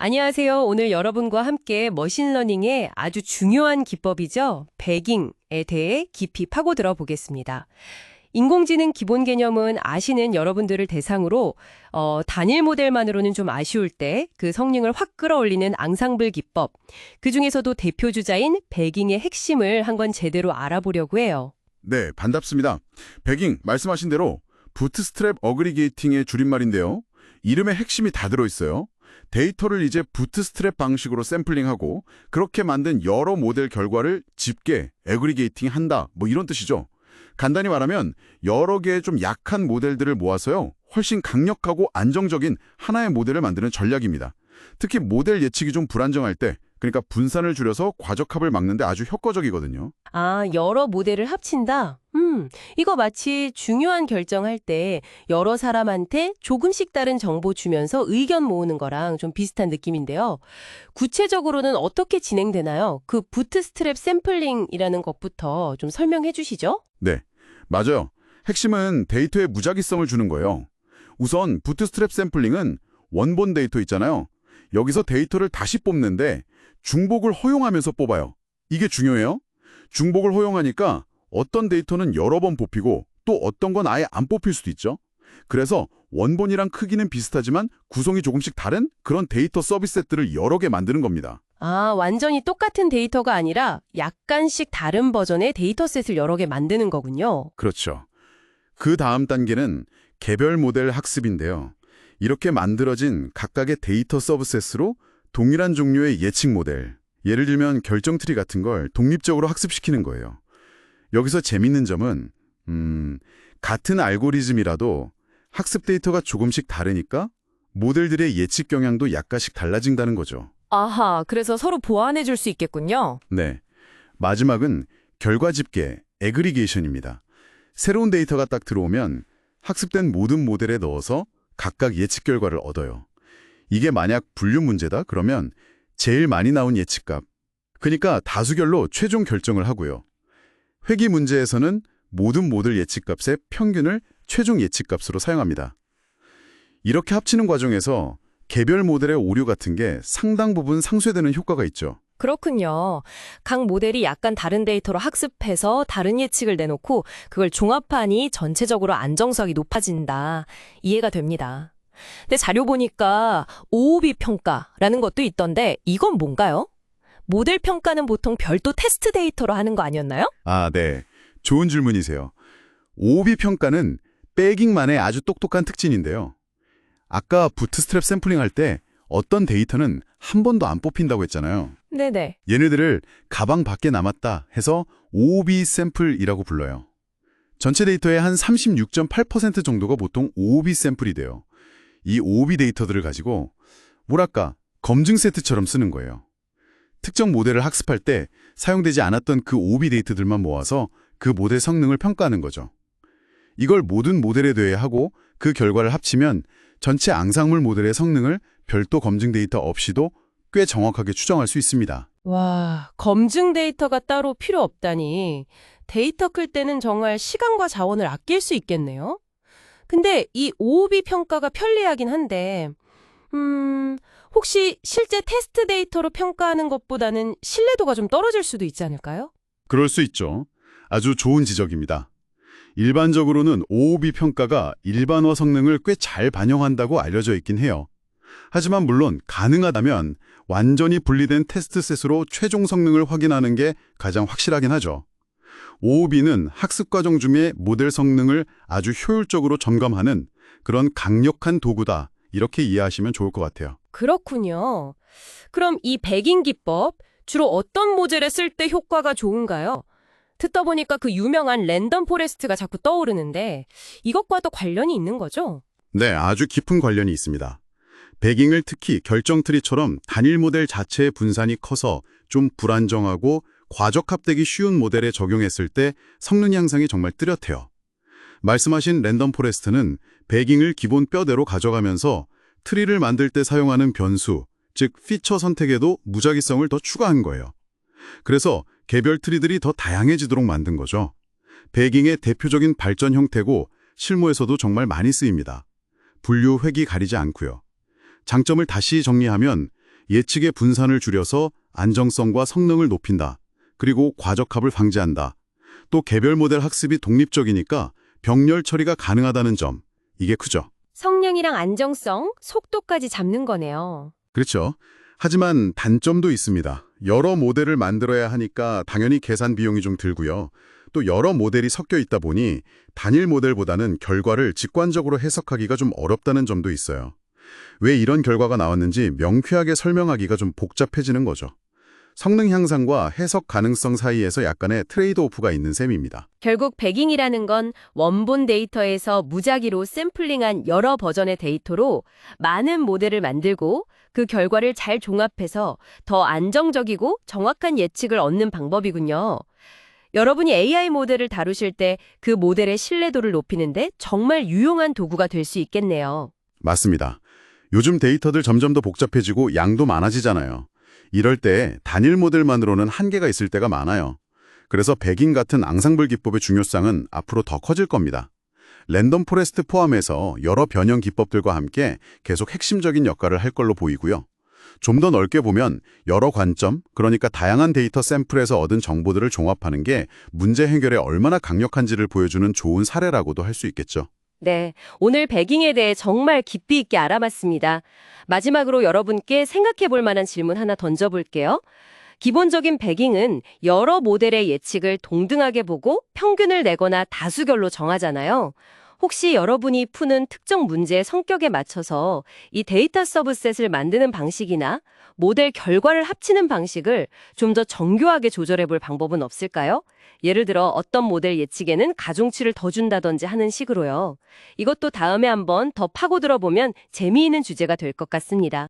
안녕하세요. 오늘 여러분과 함께 머신러닝의 아주 중요한 기법이죠. 배깅에 대해 깊이 파고들어 보겠습니다. 인공지능 기본 개념은 아시는 여러분들을 대상으로 단일 모델만으로는 좀 아쉬울 때 그 성능을 확 끌어올리는 앙상블 기법, 그중에서도 대표 주자인 배깅의 핵심을 한번 제대로 알아보려고 해요. 네, 반갑습니다. 배깅, 말씀하신 대로 부트스트랩 어그리게이팅의 줄임말인데요. 이름의 핵심이 다 들어있어요. 데이터를 이제 부트스트랩 방식으로 샘플링하고 그렇게 만든 여러 모델 결과를 집계, 애그리게이팅한다, 뭐 이런 뜻이죠. 간단히 말하면 여러 개의 좀 약한 모델들을 모아서요. 훨씬 강력하고 안정적인 하나의 모델을 만드는 전략입니다. 특히 모델 예측이 좀 불안정할 때, 그러니까 분산을 줄여서 과적합을 막는 데 아주 효과적이거든요. 아, 여러 모델을 합친다? 이거 마치 중요한 결정할 때 여러 사람한테 조금씩 다른 정보 주면서 의견 모으는 거랑 좀 비슷한 느낌인데요. 구체적으로는 어떻게 진행되나요? 그 부트스트랩 샘플링이라는 것부터 좀 설명해 주시죠. 네, 맞아요. 핵심은 데이터에 무작위성을 주는 거예요. 우선 부트스트랩 샘플링은 원본 데이터 있잖아요. 여기서 데이터를 다시 뽑는데 중복을 허용하면서 뽑아요. 이게 중요해요. 중복을 허용하니까 어떤 데이터는 여러 번 뽑히고 또 어떤 건 아예 안 뽑힐 수도 있죠. 그래서 원본이랑 크기는 비슷하지만 구성이 조금씩 다른 그런 데이터 서비스 셋들을 여러 개 만드는 겁니다. 아, 완전히 똑같은 데이터가 아니라 약간씩 다른 버전의 데이터셋을 여러 개 만드는 거군요. 그렇죠. 그 다음 단계는 개별 모델 학습인데요. 이렇게 만들어진 각각의 데이터 서브셋으로 동일한 종류의 예측 모델, 예를 들면 결정트리 같은 걸 독립적으로 학습시키는 거예요. 여기서 재밌는 점은 같은 알고리즘이라도 학습 데이터가 조금씩 다르니까 모델들의 예측 경향도 약간씩 달라진다는 거죠. 아하, 그래서 서로 보완해 줄 수 있겠군요. 네. 마지막은 결과 집계, 애그리게이션입니다. 새로운 데이터가 딱 들어오면 학습된 모든 모델에 넣어서 각각 예측 결과를 얻어요. 이게 만약 분류 문제다? 그러면 제일 많이 나온 예측값. 그러니까 다수결로 최종 결정을 하고요. 회귀 문제에서는 모든 모델 예측값의 평균을 최종 예측값으로 사용합니다. 이렇게 합치는 과정에서 개별 모델의 오류 같은 게 상당 부분 상쇄되는 효과가 있죠. 그렇군요. 각 모델이 약간 다른 데이터로 학습해서 다른 예측을 내놓고 그걸 종합하니 전체적으로 안정성이 높아진다. 이해가 됩니다. 근데 자료 보니까 OOB 평가라는 것도 있던데 이건 뭔가요? 모델 평가는 보통 별도 테스트 데이터로 하는 거 아니었나요? 아, 네. 좋은 질문이세요. OOB 평가는 배깅만의 아주 똑똑한 특징인데요. 아까 부트스트랩 샘플링 할 때 어떤 데이터는 한 번도 안 뽑힌다고 했잖아요. 네네. 얘네들을 가방 밖에 남았다 해서 OOB 샘플이라고 불러요. 전체 데이터의 한 36.8% 정도가 보통 OOB 샘플이 돼요. 이 OOB 데이터들을 가지고 뭐랄까 검증 세트처럼 쓰는 거예요. 특정 모델을 학습할 때 사용되지 않았던 그 OOB 데이터들만 모아서 그 모델 성능을 평가하는 거죠. 이걸 모든 모델에 대해 하고 그 결과를 합치면 전체 앙상블 모델의 성능을 별도 검증 데이터 없이도 꽤 정확하게 추정할 수 있습니다. 와, 검증 데이터가 따로 필요 없다니. 데이터 클 때는 정말 시간과 자원을 아낄 수 있겠네요. 근데 이 OOB 평가가 편리하긴 한데, 혹시 실제 테스트 데이터로 평가하는 것보다는 신뢰도가 좀 떨어질 수도 있지 않을까요? 그럴 수 있죠. 아주 좋은 지적입니다. 일반적으로는 OOB 평가가 일반화 성능을 꽤 잘 반영한다고 알려져 있긴 해요. 하지만 물론 가능하다면 완전히 분리된 테스트셋으로 최종 성능을 확인하는 게 가장 확실하긴 하죠. OOB는 학습 과정 중에 모델 성능을 아주 효율적으로 점검하는 그런 강력한 도구다. 이렇게 이해하시면 좋을 것 같아요. 그렇군요. 그럼 이 배깅 기법, 주로 어떤 모델에 쓸 때 효과가 좋은가요? 듣다 보니까 그 유명한 랜덤 포레스트가 자꾸 떠오르는데 이것과도 관련이 있는 거죠? 네, 아주 깊은 관련이 있습니다. 배깅을 특히 결정트리처럼 단일 모델 자체의 분산이 커서 좀 불안정하고 과적합되기 쉬운 모델에 적용했을 때 성능 향상이 정말 뚜렷해요. 말씀하신 랜덤 포레스트는 배깅을 기본 뼈대로 가져가면서 트리를 만들 때 사용하는 변수, 즉 피처 선택에도 무작위성을 더 추가한 거예요. 그래서 개별 트리들이 더 다양해지도록 만든 거죠. 배깅의 대표적인 발전 형태고 실무에서도 정말 많이 쓰입니다. 분류, 획이 가리지 않고요. 장점을 다시 정리하면 예측의 분산을 줄여서 안정성과 성능을 높인다. 그리고 과적합을 방지한다. 또 개별 모델 학습이 독립적이니까 병렬 처리가 가능하다는 점. 이게 크죠. 성능이랑 안정성, 속도까지 잡는 거네요. 그렇죠. 하지만 단점도 있습니다. 여러 모델을 만들어야 하니까 당연히 계산 비용이 좀 들고요. 또 여러 모델이 섞여 있다 보니 단일 모델보다는 결과를 직관적으로 해석하기가 좀 어렵다는 점도 있어요. 왜 이런 결과가 나왔는지 명쾌하게 설명하기가 좀 복잡해지는 거죠. 성능 향상과 해석 가능성 사이에서 약간의 트레이드오프가 있는 셈입니다. 결국 배깅이라는 건 원본 데이터에서 무작위로 샘플링한 여러 버전의 데이터로 많은 모델을 만들고 그 결과를 잘 종합해서 더 안정적이고 정확한 예측을 얻는 방법이군요. 여러분이 AI 모델을 다루실 때 그 모델의 신뢰도를 높이는데 정말 유용한 도구가 될 수 있겠네요. 맞습니다. 요즘 데이터들 점점 더 복잡해지고 양도 많아지잖아요. 이럴 때 단일 모델만으로는 한계가 있을 때가 많아요. 그래서 배깅 같은 앙상블 기법의 중요성은 앞으로 더 커질 겁니다. 랜덤 포레스트 포함해서 여러 변형 기법들과 함께 계속 핵심적인 역할을 할 걸로 보이고요. 좀 더 넓게 보면 여러 관점, 그러니까 다양한 데이터 샘플에서 얻은 정보들을 종합하는 게 문제 해결에 얼마나 강력한지를 보여주는 좋은 사례라고도 할 수 있겠죠. 네, 오늘 배깅에 대해 정말 깊이 있게 알아봤습니다. 마지막으로 여러분께 생각해 볼 만한 질문 하나 던져볼게요. 기본적인 배깅은 여러 모델의 예측을 동등하게 보고 평균을 내거나 다수결로 정하잖아요. 혹시 여러분이 푸는 특정 문제의 성격에 맞춰서 이 데이터 서브셋을 만드는 방식이나 모델 결과를 합치는 방식을 좀 더 정교하게 조절해 볼 방법은 없을까요? 예를 들어 어떤 모델 예측에는 가중치를 더 준다든지 하는 식으로요. 이것도 다음에 한번 더 파고들어 보면 재미있는 주제가 될 것 같습니다.